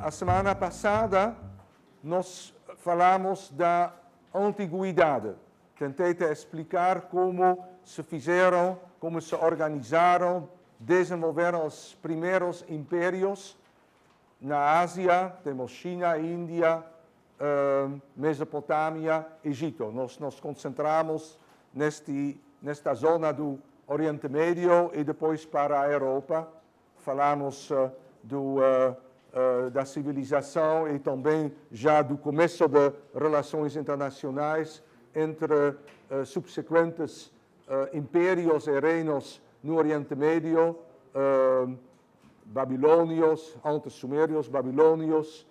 A semana passada nós falamos da antiguidade. Tentei te explicar como se fizeram, como se organizaram, desenvolveram os primeiros impérios na Ásia. Temos China, Índia, Mesopotâmia, Egito. Nós nos concentramos nesta zona do Oriente Médio e depois para a Europa. Falamos da civilização e também já do começo de relações internacionais entre subsequentes impérios e reinos no Oriente Médio, babilônios, antes sumérios, babilônios,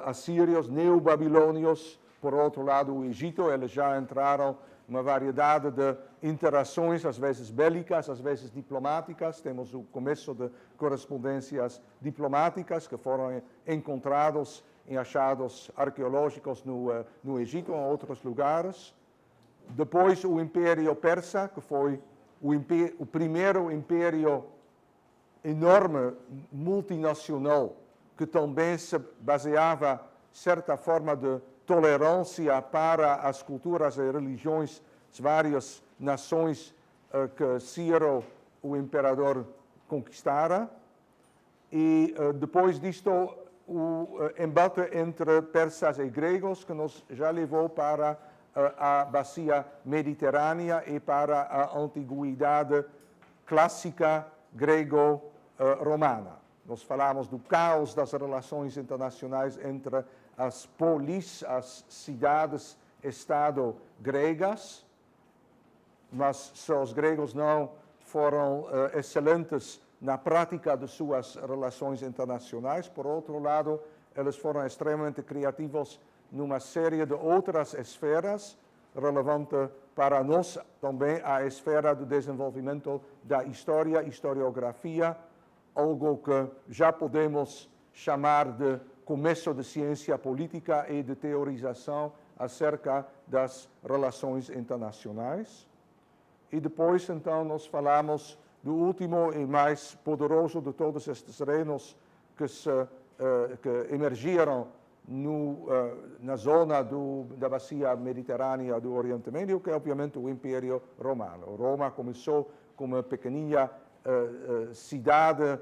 assírios, neobabilônios. Por outro lado, o Egito, eles já entraram uma variedade de interações, às vezes bélicas, às vezes diplomáticas. Temos o começo de correspondências diplomáticas que foram encontrados em achados arqueológicos no Egito e em outros lugares. Depois o Império Persa, que foi o primeiro império enorme, multinacional, que também se baseava em certa forma de tolerância para as culturas e religiões de várias nações que Ciro, o imperador, conquistara. E depois disto, o embate entre persas e gregos, que nos já levou para a bacia mediterrânea e para a antiguidade clássica grego-romana. Nós falamos do caos das relações internacionais entre as polis, as cidades-estado gregas, mas se os gregos não foram excelentes na prática de suas relações internacionais, por outro lado, eles foram extremamente criativos numa série de outras esferas, relevante para nós também a esfera do desenvolvimento da história, historiografia, algo que já podemos chamar de começo de ciência política e de teorização acerca das relações internacionais. E depois, então, nós falamos do último e mais poderoso de todos estes reinos que emergiram na zona da bacia mediterrânea do Oriente Médio, que é obviamente o Império Romano. Roma começou como uma pequenina cidade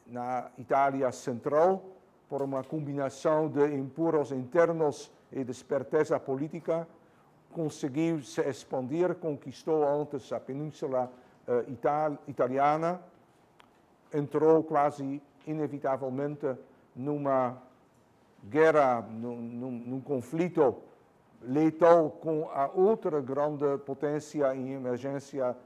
na Itália central, por uma combinação de impuros internos e de esperteza política, conseguiu se expandir, conquistou antes a Península Italiana, entrou quase inevitavelmente numa guerra, num conflito letal com a outra grande potência em emergência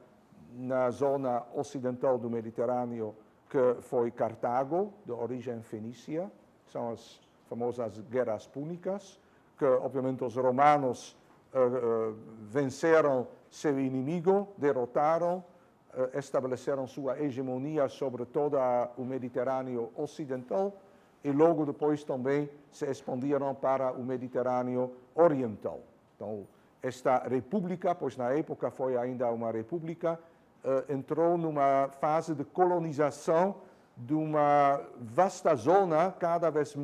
na zona ocidental do Mediterrâneo, que foi Cartago, de origem fenícia. São as famosas guerras púnicas, que obviamente os romanos venceram seu inimigo, derrotaram, estabeleceram sua hegemonia sobre todo o Mediterrâneo ocidental e logo depois também se expandiram para o Mediterrâneo oriental. Então, esta república, pois na época foi ainda uma república, entrou numa fase de colonização de uma vasta zona, cada vez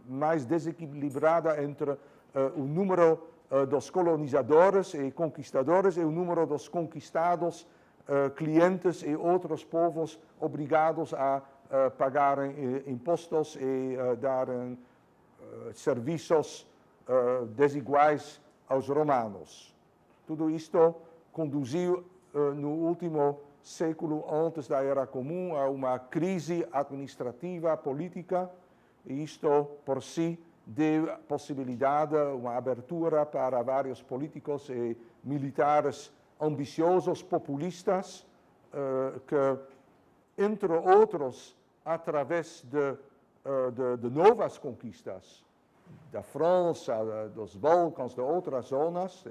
mais desequilibrada entre o número dos colonizadores e conquistadores e o número dos conquistados, clientes e outros povos obrigados a pagarem impostos e darem serviços desiguais aos romanos. Tudo isto conduziu no último século antes da Era Comum a uma crise administrativa, política, e isto por si deu possibilidade, uma abertura para vários políticos e militares ambiciosos, populistas, que, entre outros, através de novas conquistas da França, dos Balcãs, de outras zonas,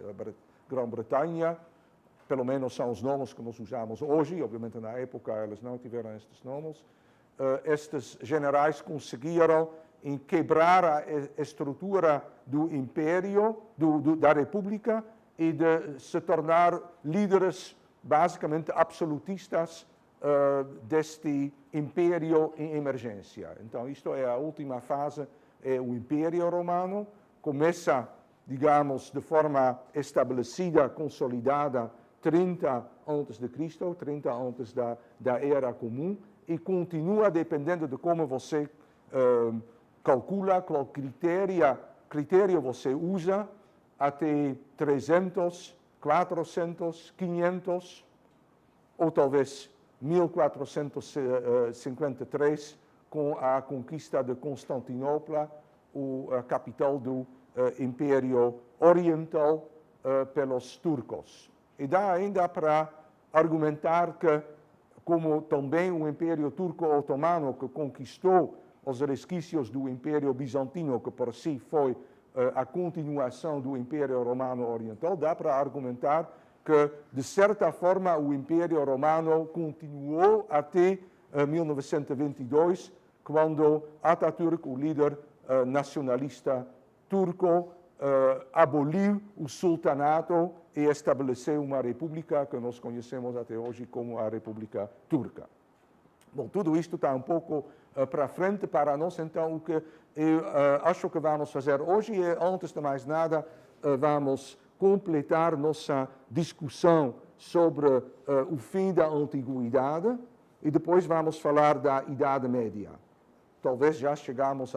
Grã-Bretanha, pelo menos são os nomes que nós usamos hoje, obviamente na época eles não tiveram estes nomes, estes generais conseguiram quebrar a estrutura do império, da república, e de se tornar líderes basicamente absolutistas deste império em emergência. Então, isto é a última fase, é o Império Romano. Começa, digamos, de forma estabelecida, consolidada, 30 a.C., 30 antes da Era Comum, e continua dependendo de como você calcula, qual critério você usa, até 300, 400, 500, ou talvez 1453, com a conquista de Constantinopla, a capital do Império Oriental, pelos turcos. E dá ainda para argumentar que, como também o Império Turco-Otomano, que conquistou os resquícios do Império Bizantino, que por si foi a continuação do Império Romano Oriental, dá para argumentar que, de certa forma, o Império Romano continuou até 1922, quando Atatürk, o líder nacionalista turco, aboliu o sultanato e estabeleceu uma república que nós conhecemos até hoje como a República Turca. Bom, tudo isto está um pouco para frente para nós, então o que eu acho que vamos fazer hoje é, antes de mais nada, vamos completar nossa discussão sobre o fim da Antiguidade e depois vamos falar da Idade Média. Talvez já chegamos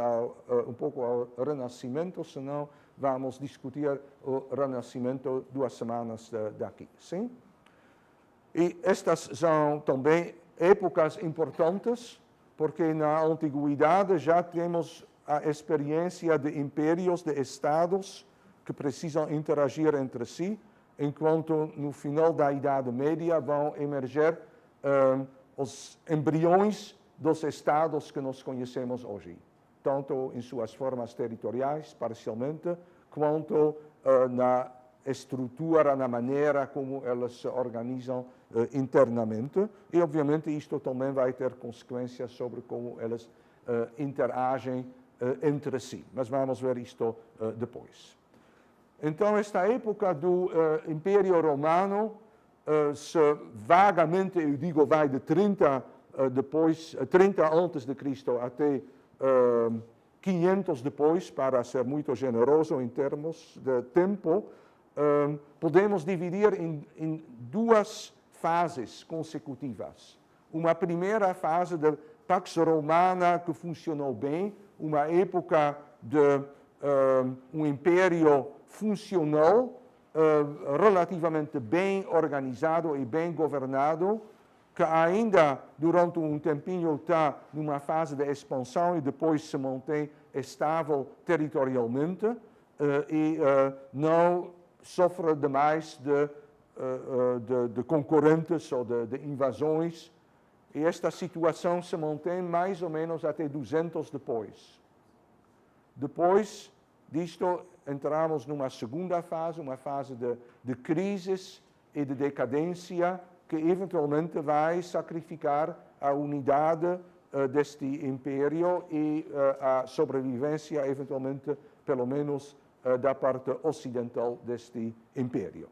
um pouco ao Renascimento, senão vamos discutir o Renascimento 2 semanas daqui, sim? E estas são também épocas importantes, porque na Antiguidade já temos a experiência de impérios, de estados que precisam interagir entre si, enquanto no final da Idade Média vão emerger os embriões dos estados que nós conhecemos hoje, tanto em suas formas territoriais, parcialmente, quanto na estrutura, na maneira como elas se organizam internamente. E, obviamente, isto também vai ter consequências sobre como elas interagem entre si. Mas vamos ver isto depois. Então, esta época do Império Romano, vagamente, eu digo, vai de 30 antes de Cristo até 500 depois, para ser muito generoso em termos de tempo, podemos dividir em duas fases consecutivas. Uma primeira fase de Pax Romana que funcionou bem, uma época de um império funcional, relativamente bem organizado e bem governado, que ainda durante um tempinho está numa fase de expansão e depois se mantém estável territorialmente e não sofre demais de concorrentes ou de invasões. E esta situação se mantém mais ou menos até 200 depois. Depois disto, entramos numa segunda fase, uma fase de crises e de decadência, que eventualmente vai sacrificar a unidade deste império e a sobrevivência, eventualmente, pelo menos, da parte ocidental deste império.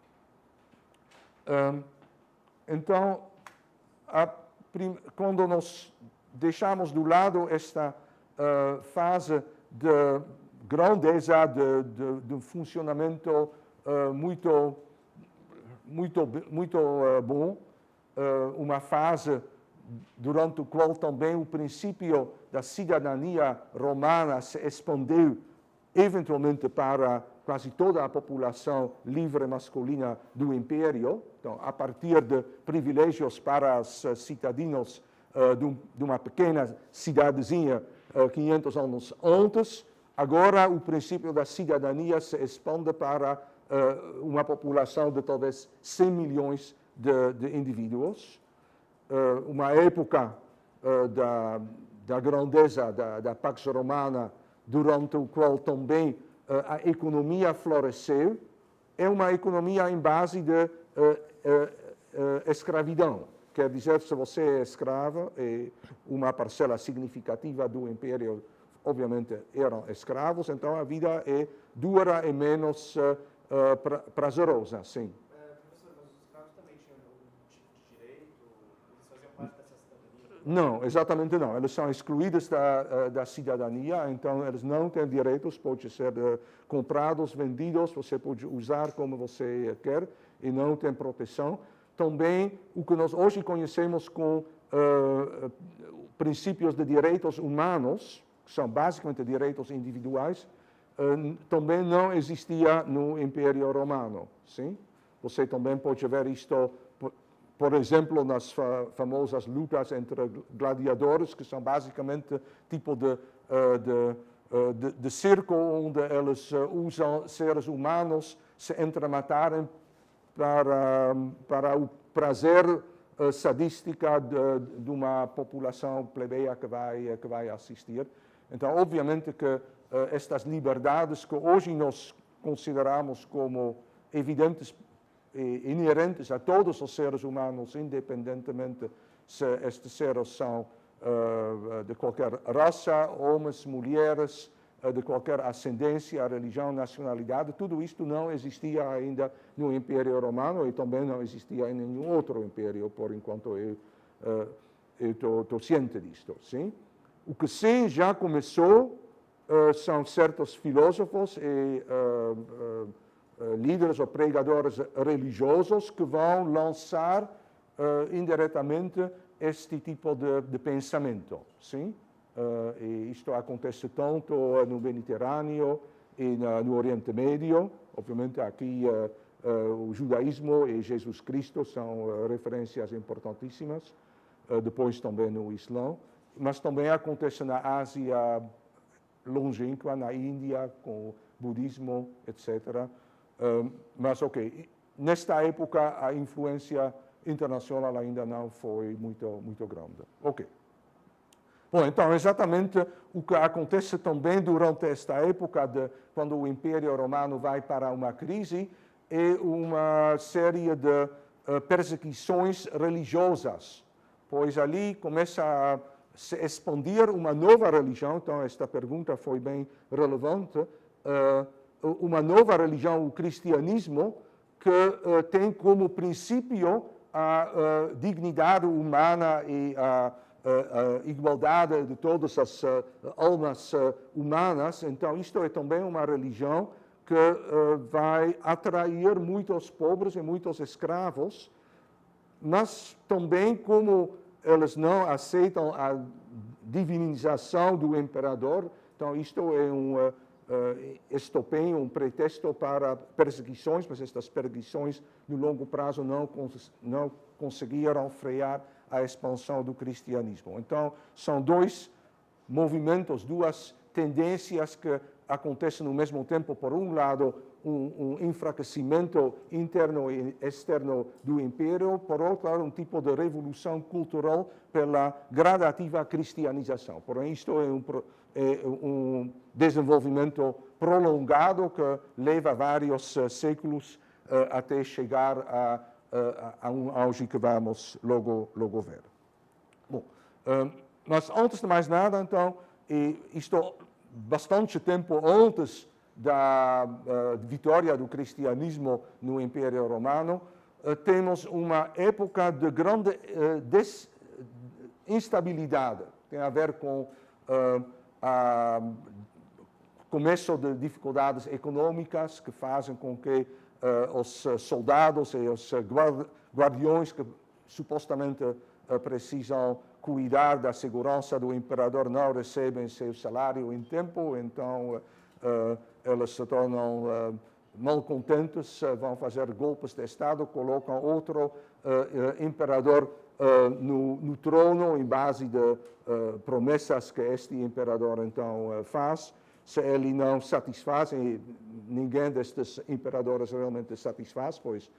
Então, quando nós deixamos de lado esta fase de grandeza, de funcionamento muito bom, uma fase durante a qual também o princípio da cidadania romana se expandiu eventualmente para quase toda a população livre masculina do Império, então, a partir de privilégios para os cidadãos de uma pequena cidadezinha 500 anos antes. Agora, o princípio da cidadania se expande para uma população de talvez 100 milhões de indivíduos. Uma época da grandeza da Pax Romana, durante o qual também a economia floresceu, é uma economia em base de escravidão. Quer dizer, se você é escravo, e uma parcela significativa do império, obviamente, eram escravos, então a vida é dura e menos prazerosa, sim. Professor, mas os escravos também tinham algum tipo de direito? Eles faziam parte da Não, exatamente não. Eles são excluídos da cidadania, então eles não têm direitos, podem ser comprados, vendidos, você pode usar como você quer e não tem proteção. Também o que nós hoje conhecemos como princípios de direitos humanos, que são basicamente direitos individuais, também não existia no Império Romano, sim? Você também pode ver isto, por exemplo, nas famosas lutas entre gladiadores, que são basicamente tipo de circo, onde eles usam seres humanos se entrematarem para o prazer sadístico de uma população plebeia que vai assistir. Então, obviamente que estas liberdades que hoje nós consideramos como evidentes e inerentes a todos os seres humanos, independentemente se estes seres são de qualquer raça, homens, mulheres, de qualquer ascendência, religião, nacionalidade, tudo isto não existia ainda no Império Romano e também não existia em nenhum outro império, por enquanto eu estou ciente disto, sim? O que sim já começou são certos filósofos e líderes ou pregadores religiosos que vão lançar indiretamente este tipo de pensamento, sim? E isto acontece tanto no Mediterrâneo e no Oriente Médio. Obviamente aqui o judaísmo e Jesus Cristo são referências importantíssimas, depois também no Islã, mas também acontece na Ásia longínqua, na Índia, com o budismo, etc. Mas, ok, nesta época a influência internacional ainda não foi muito grande. Ok. Bom, então, exatamente o que acontece também durante esta época, quando o Império Romano vai para uma crise, é uma série de perseguições religiosas, pois ali começa a se expandir uma nova religião. Então, esta pergunta foi bem relevante. Uma nova religião, o cristianismo, que tem como princípio a dignidade humana e a igualdade de todas as almas humanas. Então, isto é também uma religião que vai atrair muitos pobres e muitos escravos, mas também como eles não aceitam a divinização do imperador, então isto é um estopim, um pretexto para perseguições, mas estas perseguições no longo prazo não conseguiram frear a expansão do cristianismo. Então, são dois movimentos, duas tendências que acontecem no mesmo tempo. Por um lado, um enfraquecimento interno e externo do império, por outro lado, um tipo de revolução cultural pela gradativa cristianização. Porém, isto é um desenvolvimento prolongado que leva vários séculos até chegar a um auge que vamos logo ver. Bom, mas antes de mais nada, então, isto bastante tempo antes da vitória do cristianismo no Império Romano, temos uma época de grande instabilidade. Tem a ver com o começo de dificuldades econômicas que fazem com que os soldados e os guardiões que supostamente precisam cuidar da segurança do imperador não recebem seu salário em tempo, então eles se tornam malcontentes, vão fazer golpes de Estado, colocam outro imperador no trono em base de promessas que este imperador então faz. Se ele não satisfaz, e ninguém destes imperadores realmente satisfaz, pois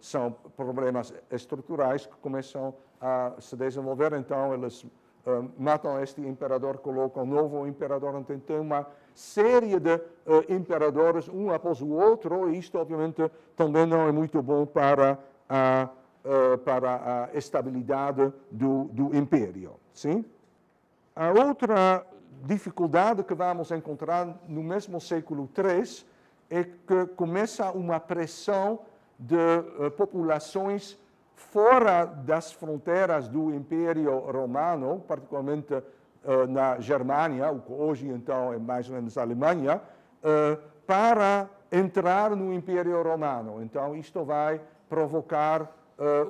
são problemas estruturais que começam a se desenvolver, então eles matam este imperador, colocam um novo imperador, então tem uma série de imperadores, um após o outro, e isto obviamente também não é muito bom para a estabilidade do império. Sim? A outra dificuldade que vamos encontrar no mesmo século III é que começa uma pressão de populações fora das fronteiras do Império Romano, particularmente na Germânia, o que hoje então é mais ou menos a Alemanha, para entrar no Império Romano. Então, isto vai provocar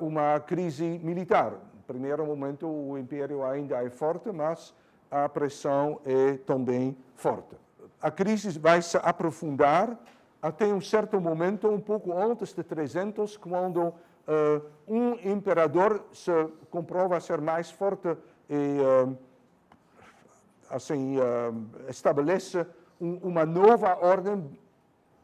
uma crise militar. No primeiro momento, o Império ainda é forte, mas a pressão é também forte. A crise vai se aprofundar até um certo momento, um pouco antes de 300, quando um imperador se comprova ser mais forte e assim, estabelece uma nova ordem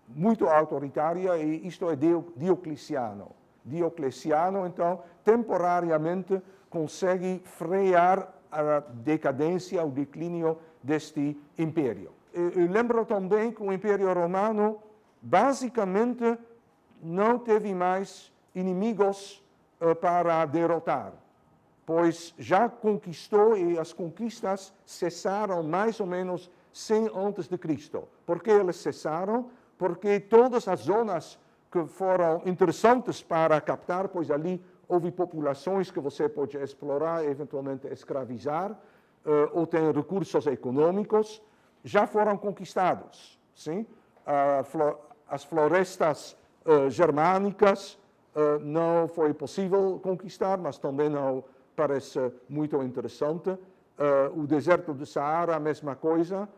muito autoritária, e isto é Diocleciano. Diocleciano, então, temporariamente consegue frear a decadência, o declínio deste império. Eu lembro também que o Império Romano, basicamente, não teve mais inimigos para derrotar, pois já conquistou, e as conquistas cessaram mais ou menos 100 a.C. Por que elas cessaram? Porque todas as zonas que foram interessantes para captar, pois ali houve populações que você pode explorar, eventualmente escravizar, ou tem recursos econômicos, já foram conquistados. Sim? As florestas germânicas não foi possível conquistar, mas também não parece muito interessante. O deserto do Saara, a mesma coisa.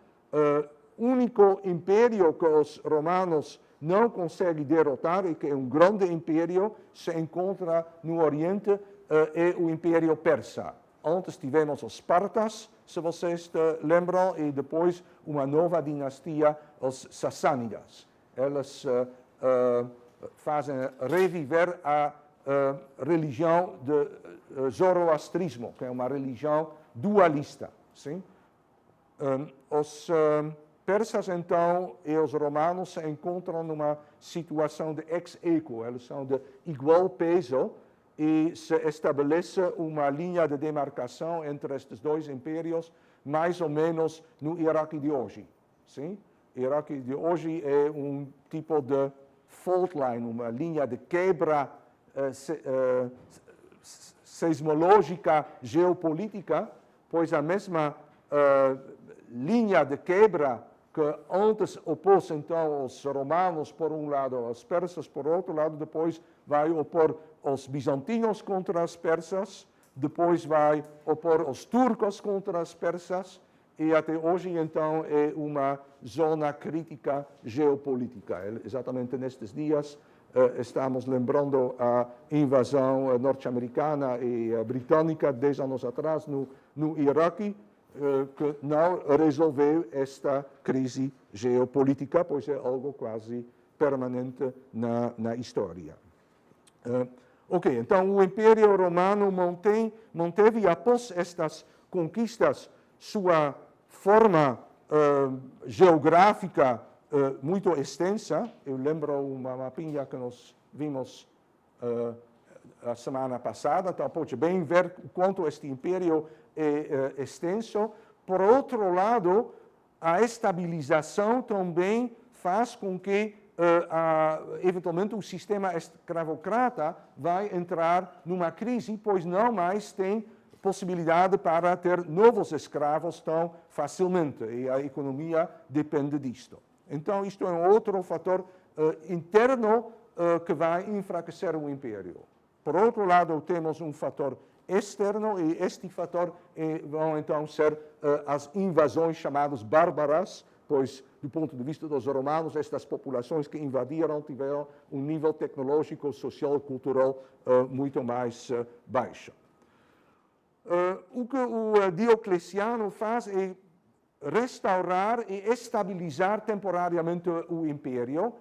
O único império que os romanos não conseguem derrotar, e que é um grande império, se encontra no Oriente, é o Império Persa. Antes tivemos os Partas, se vocês lembram, e depois uma nova dinastia, os Sassânidas. Elas fazem reviver a religião de zoroastrismo, que é uma religião dualista. Sim? Os persas, então, e os romanos se encontram numa situação de ex-aequo, eles são de igual peso, e se estabelece uma linha de demarcação entre estes dois impérios, mais ou menos no Iraque de hoje. Sim? O Iraque de hoje é um tipo de fault line, uma linha de quebra seismológica geopolítica, pois a mesma linha de quebra que antes opôs então os romanos por um lado, os persas por outro lado, depois vai opor os bizantinos contra os persas, depois vai opor os turcos contra os persas, e até hoje então é uma zona crítica geopolítica. Exatamente nestes dias estamos lembrando a invasão norte-americana e britânica 10 anos atrás no Iraque, que não resolveu esta crise geopolítica, pois é algo quase permanente na história. Ok, então o Império Romano manteve, após estas conquistas, sua forma geográfica muito extensa. Eu lembro uma mapinha que nós vimos a semana passada, então pode bem ver o quanto este império é extenso. Por outro lado, a estabilização também faz com que eventualmente o sistema escravocrata vai entrar numa crise, pois não mais tem possibilidade para ter novos escravos tão facilmente, e a economia depende disto. Então, isto é um outro fator interno que vai enfraquecer o império. Por outro lado, temos um fator externo, e este fator vão então ser as invasões chamadas bárbaras, pois, do ponto de vista dos romanos, estas populações que invadiram tiveram um nível tecnológico, social e cultural muito mais baixo. O que o Diocleciano faz é restaurar e estabilizar temporariamente o império,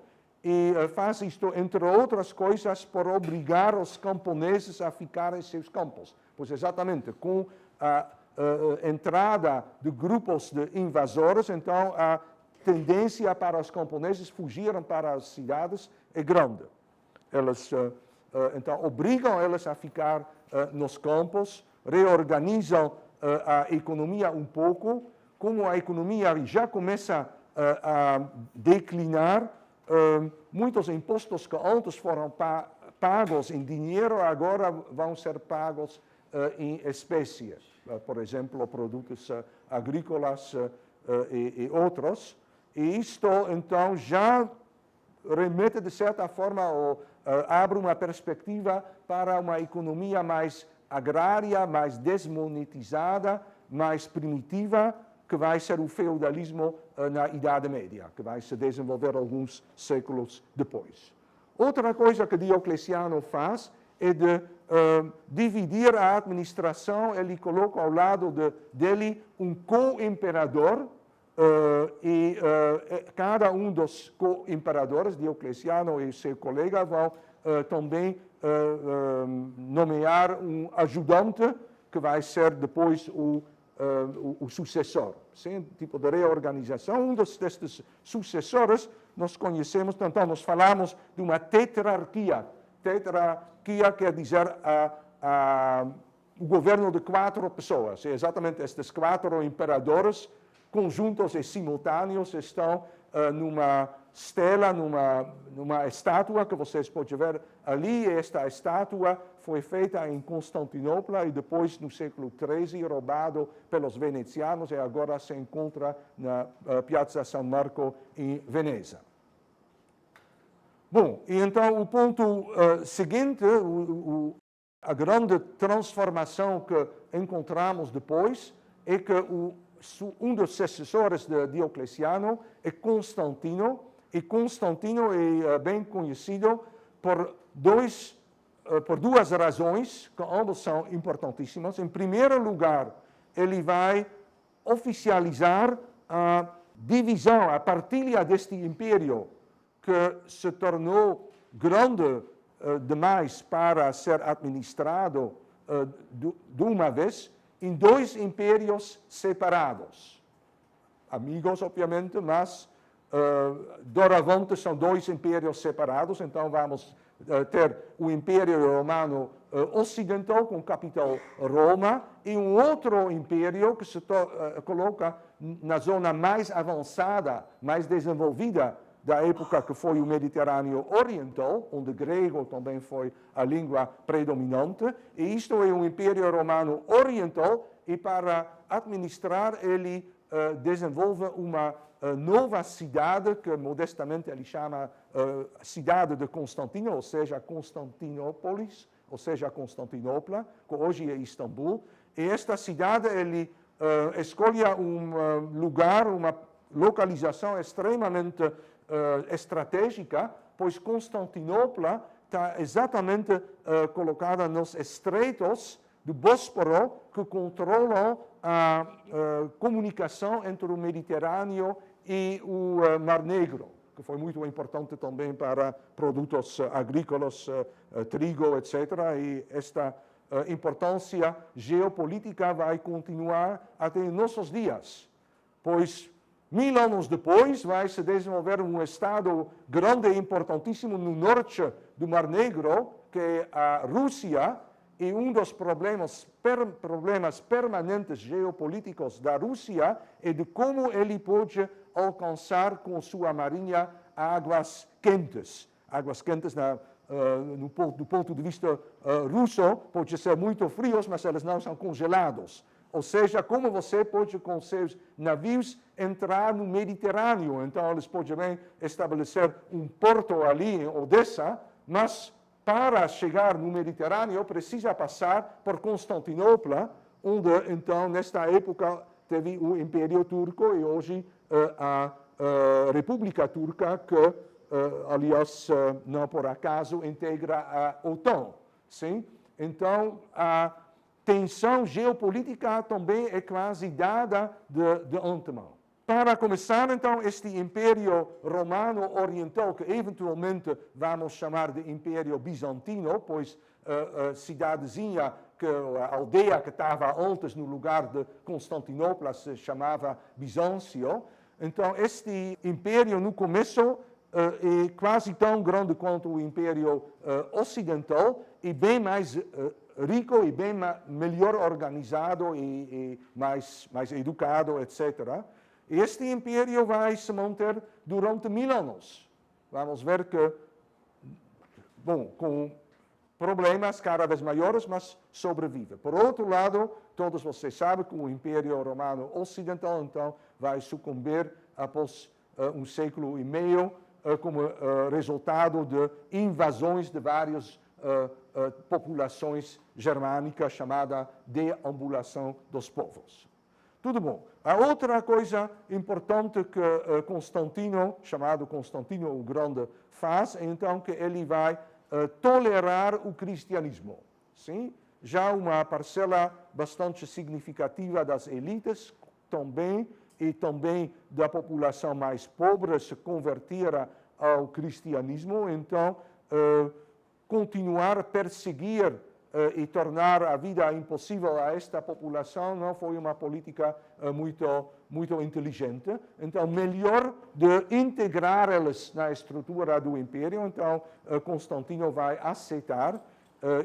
e faz isto, entre outras coisas, por obrigar os camponeses a ficar em seus campos. Pois exatamente, com a entrada de grupos de invasores, então a tendência para os camponeses fugirem para as cidades é grande. Eles, então, obrigam eles a ficar nos campos, reorganizam a economia um pouco. Como a economia já começa a declinar, muitos impostos que antes foram pagos em dinheiro agora vão ser pagos em espécie. Por exemplo, produtos agrícolas e outros. E isto, então, já remete, de certa forma, ou abre uma perspectiva para uma economia mais agrária, mais desmonetizada, mais primitiva, que vai ser o feudalismo na Idade Média, que vai se desenvolver alguns séculos depois. Outra coisa que Diocleciano faz é de dividir a administração. Ele coloca ao lado dele um co-imperador, e cada um dos co-imperadores, Diocleciano e seu colega, vão também nomear um ajudante, que vai ser depois o sucessor. Sim, tipo de reorganização. Um destes sucessores nós conhecemos, então nós falamos de uma tetrarquia. Tetrarquia quer dizer o governo de 4 pessoas. E exatamente estes 4 imperadores, conjuntos e simultâneos, estão numa estela, numa estátua que vocês podem ver ali. Esta estátua foi feita em Constantinopla e depois, no século XIII, roubado pelos venecianos e agora se encontra na Piazza San Marco, em Veneza. Bom, e então o ponto seguinte, a grande transformação que encontramos depois é que um dos sucessores de Diocleciano é Constantino, e Constantino é bem conhecido por duas razões, que ambas são importantíssimas. Em primeiro lugar, ele vai oficializar a divisão, a partilha deste império, que se tornou grande demais para ser administrado de uma vez, em 2 impérios separados. Amigos, obviamente, mas doravante são 2 impérios separados. Então vamos ter o Império Romano Ocidental, com capital Roma, e um outro império que se coloca na zona mais avançada, mais desenvolvida da época, que foi o Mediterrâneo Oriental, onde o grego também foi a língua predominante. E isto é um Império Romano Oriental, e para administrar ele desenvolve uma nova cidade, que modestamente ele chama cidade de Constantino, ou seja, Constantinópolis, ou seja, Constantinopla, que hoje é Istambul. E esta cidade ele escolhe um lugar, uma localização extremamente estratégica, pois Constantinopla está exatamente colocada nos estreitos do Bósforo, que controlam a comunicação entre o Mediterrâneo e o Mar Negro, que foi muito importante também para produtos agrícolas, trigo, etc. E esta importância geopolítica vai continuar até nossos dias, pois 1000 anos depois vai se desenvolver um estado grande e importantíssimo no norte do Mar Negro, que é a Rússia. E um dos problemas permanentes geopolíticos da Rússia é de como ele pode alcançar com sua marinha águas quentes. Águas quentes, do ponto de vista russo, podem ser muito frios, mas eles não são congelados. Ou seja, como você pode, com seus navios, entrar no Mediterrâneo. Então, eles podem bem estabelecer um porto ali em Odessa, mas para chegar no Mediterrâneo precisa passar por Constantinopla, onde, então, nesta época, teve o Império Turco e hoje a República Turca, que, aliás, não por acaso, integra a OTAN. Sim? Então, a tensão geopolítica também é quase dada de antemão. Para começar, então, este Império Romano Oriental, que eventualmente vamos chamar de Império Bizantino, pois a cidadezinha, a aldeia que estava antes no lugar de Constantinopla se chamava Bizâncio. Então, este império, no começo, é quase tão grande quanto o Império Ocidental e bem mais rico e bem melhor organizado e mais educado, etc. Este império vai se manter durante 1000 anos. Vamos ver que, bom, com problemas cada vez maiores, mas sobrevive. Por outro lado, todos vocês sabem que o Império Romano Ocidental, então, vai sucumbir após um século e meio, como resultado de invasões de várias populações germânicas, chamada deambulação dos povos. Tudo bom. A outra coisa importante que Constantino, chamado Constantino o Grande, faz, é então que ele vai tolerar o cristianismo. Sim? Já uma parcela bastante significativa das elites também, e também da população mais pobre, se convertira ao cristianismo, então continuar a perseguir e tornar a vida impossível a esta população não foi uma política muito inteligente. Então, melhor de integrar eles na estrutura do império, então Constantino vai aceitar,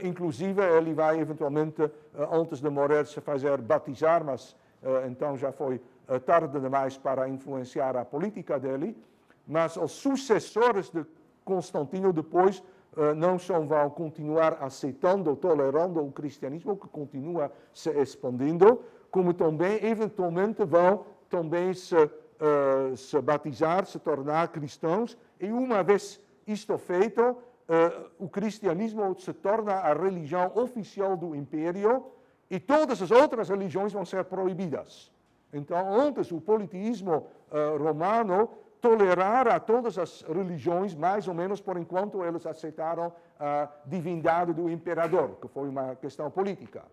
inclusive ele vai eventualmente, antes de morrer, se fazer batizar, mas então já foi tarde demais para influenciar a política dele, mas os sucessores de Constantino depois não só vão continuar aceitando, tolerando o cristianismo, que continua se expandindo, como também, eventualmente, vão também se batizar, se tornar cristãos, e uma vez isto feito, o cristianismo se torna a religião oficial do império, e todas as outras religiões vão ser proibidas. Então, antes, o politeísmo romano tolerara todas as religiões, mais ou menos por enquanto eles aceitaram a divindade do imperador, que foi uma questão política.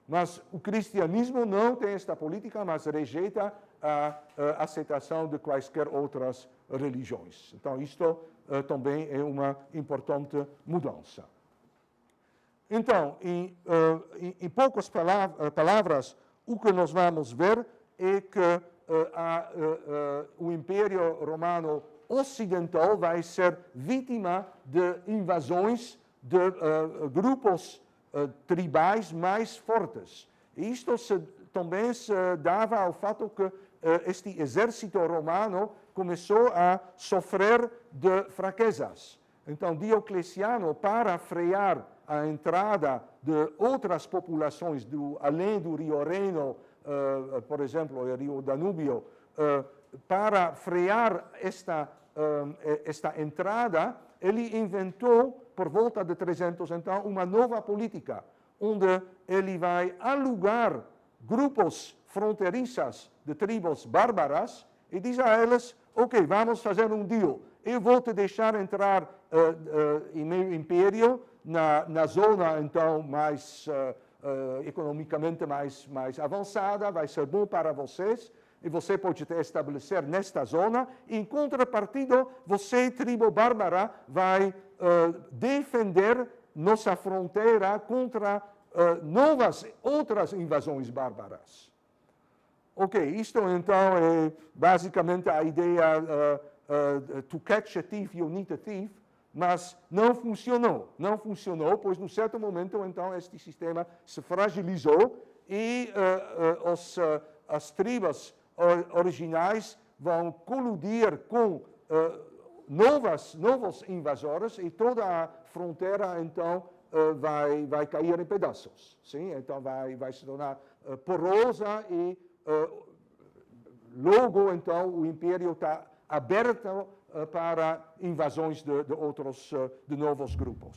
Mas o cristianismo não tem esta política, mas rejeita a aceitação de quaisquer outras religiões. Então, isto também é uma importante mudança. Então, em poucas palavras, o que nós vamos ver é que o Império Romano Ocidental vai ser vítima de invasões de grupos tribais mais fortes. E isto também se dava ao fato que este exército romano começou a sofrer de fraquezas. Então, Diocleciano, para frear a entrada de outras populações além do Rio Reno, por exemplo, o Rio Danúbio, para frear esta entrada, ele inventou, por volta de 300, então, uma nova política, onde ele vai alugar grupos fronteiriças de tribos bárbaras e diz a elas, ok, vamos fazer um deal. Eu vou te deixar entrar em meu império, na zona, então, mais economicamente mais avançada, vai ser bom para vocês, e você pode te estabelecer nesta zona. Em contrapartida, você, tribo bárbara, vai defender nossa fronteira contra outras invasões bárbaras. Ok, isto então é basicamente a ideia to catch a thief, you need a thief, mas não funcionou. Não funcionou, pois, num certo momento, então, este sistema se fragilizou e as tribos originais vão colidir com novos invasores e toda a fronteira, então, vai cair em pedaços. Sim? Então, vai se tornar porosa e logo, então, o império está aberto para invasões de novos grupos.